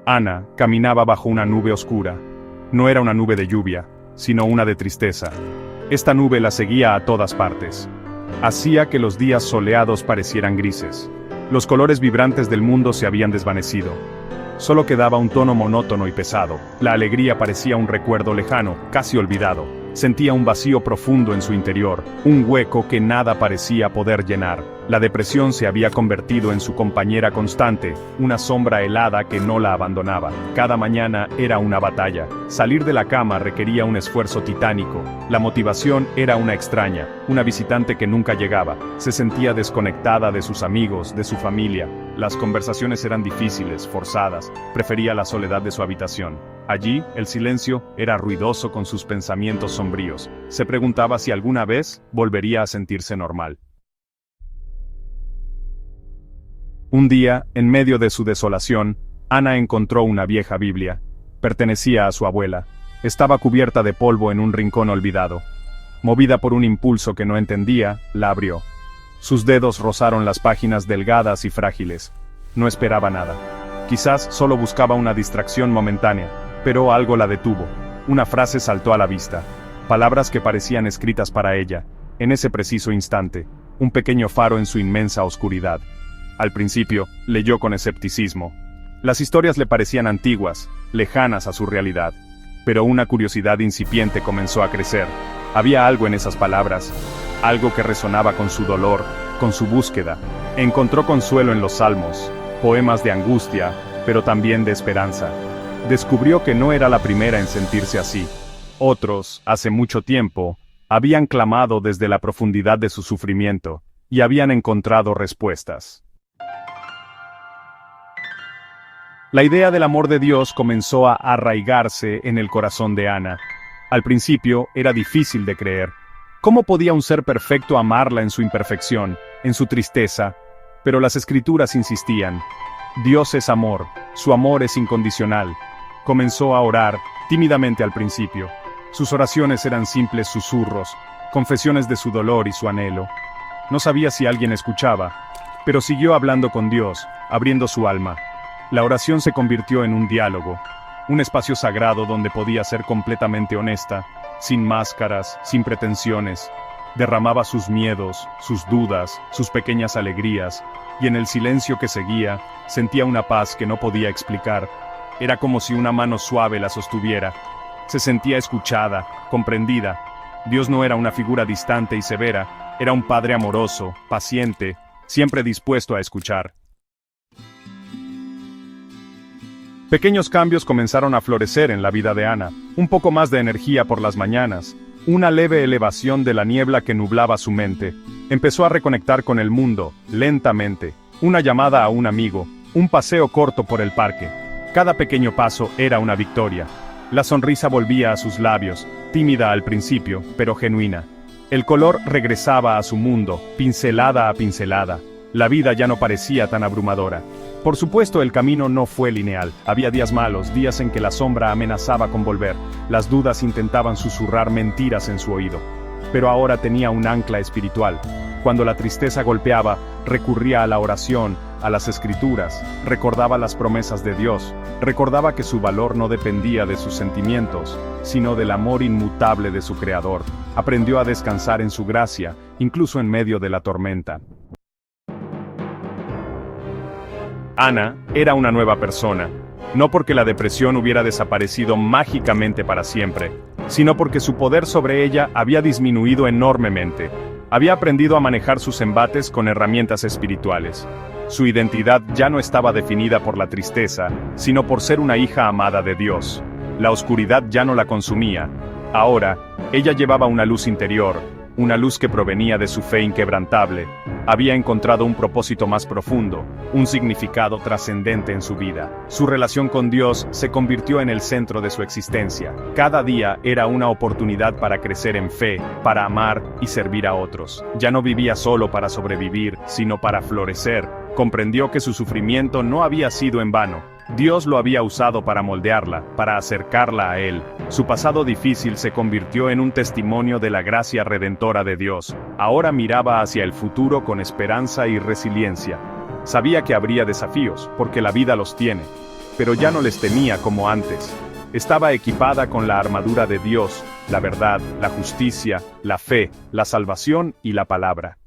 Ana caminaba bajo una nube oscura. No era una nube de lluvia, sino una de tristeza. Esta nube la seguía a todas partes. Hacía que los días soleados parecieran grises. Los colores vibrantes del mundo se habían desvanecido. Solo quedaba un tono monótono y pesado. La alegría parecía un recuerdo lejano, casi olvidado. Sentía un vacío profundo en su interior, un hueco que nada parecía poder llenar. La depresión se había convertido en su compañera constante, una sombra helada que no la abandonaba. Cada mañana era una batalla. Salir de la cama requería un esfuerzo titánico. La motivación era una extraña, una visitante que nunca llegaba. Se sentía desconectada de sus amigos, de su familia. Las conversaciones eran difíciles, forzadas. Prefería la soledad de su habitación. Allí, el silencio era ruidoso con sus pensamientos sombríos. Se preguntaba si alguna vez volvería a sentirse normal. Un día, en medio de su desolación, Ana encontró una vieja Biblia. Pertenecía a su abuela. Estaba cubierta de polvo en un rincón olvidado. Movida por un impulso que no entendía, la abrió. Sus dedos rozaron las páginas delgadas y frágiles. No esperaba nada. Quizás solo buscaba una distracción momentánea, pero algo la detuvo. Una frase saltó a la vista. Palabras que parecían escritas para ella, en ese preciso instante, un pequeño faro en su inmensa oscuridad. Al principio, leyó con escepticismo. Las historias le parecían antiguas, lejanas a su realidad. Pero una curiosidad incipiente comenzó a crecer. Había algo en esas palabras, algo que resonaba con su dolor, con su búsqueda. Encontró consuelo en los salmos, poemas de angustia, pero también de esperanza. Descubrió que no era la primera en sentirse así. Otros, hace mucho tiempo, habían clamado desde la profundidad de su sufrimiento, y habían encontrado respuestas. La idea del amor de Dios comenzó a arraigarse en el corazón de Ana. Al principio era difícil de creer. ¿Cómo podía un ser perfecto amarla en su imperfección, en su tristeza? Pero las escrituras insistían. Dios es amor, su amor es incondicional. Comenzó a orar, tímidamente al principio. Sus oraciones eran simples susurros, confesiones de su dolor y su anhelo. No sabía si alguien escuchaba, pero siguió hablando con Dios, abriendo su alma. La oración se convirtió en un diálogo, un espacio sagrado donde podía ser completamente honesta, sin máscaras, sin pretensiones. Derramaba sus miedos, sus dudas, sus pequeñas alegrías, y en el silencio que seguía, sentía una paz que no podía explicar. Era como si una mano suave la sostuviera. Se sentía escuchada, comprendida. Dios no era una figura distante y severa, era un padre amoroso, paciente, siempre dispuesto a escuchar. Pequeños cambios comenzaron a florecer en la vida de Ana, un poco más de energía por las mañanas, una leve elevación de la niebla que nublaba su mente. Empezó a reconectar con el mundo, lentamente, una llamada a un amigo, un paseo corto por el parque. Cada pequeño paso era una victoria. La sonrisa volvía a sus labios, tímida al principio, pero genuina. El color regresaba a su mundo, pincelada a pincelada. La vida ya no parecía tan abrumadora. Por supuesto, el camino no fue lineal. Había días malos, días en que la sombra amenazaba con volver. Las dudas intentaban susurrar mentiras en su oído. Pero ahora tenía un ancla espiritual. Cuando la tristeza golpeaba, recurría a la oración, a las escrituras, recordaba las promesas de Dios, recordaba que su valor no dependía de sus sentimientos, sino del amor inmutable de su Creador. Aprendió a descansar en su gracia, incluso en medio de la tormenta. Ana era una nueva persona, no porque la depresión hubiera desaparecido mágicamente para siempre, sino porque su poder sobre ella había disminuido enormemente. Había aprendido a manejar sus embates con herramientas espirituales. Su identidad ya no estaba definida por la tristeza, sino por ser una hija amada de Dios. La oscuridad ya no la consumía. Ahora, ella llevaba una luz interior, una luz que provenía de su fe inquebrantable. Había encontrado un propósito más profundo, un significado trascendente en su vida. Su relación con Dios se convirtió en el centro de su existencia. Cada día era una oportunidad para crecer en fe, para amar y servir a otros. Ya no vivía solo para sobrevivir, sino para florecer. Comprendió que su sufrimiento no había sido en vano. Dios lo había usado para moldearla, para acercarla a Él. Su pasado difícil se convirtió en un testimonio de la gracia redentora de Dios. Ahora miraba hacia el futuro con esperanza y resiliencia. Sabía que habría desafíos, porque la vida los tiene. pero ya no les temía como antes. Estaba equipada con la armadura de Dios, la verdad, la justicia, la fe, la salvación y la palabra.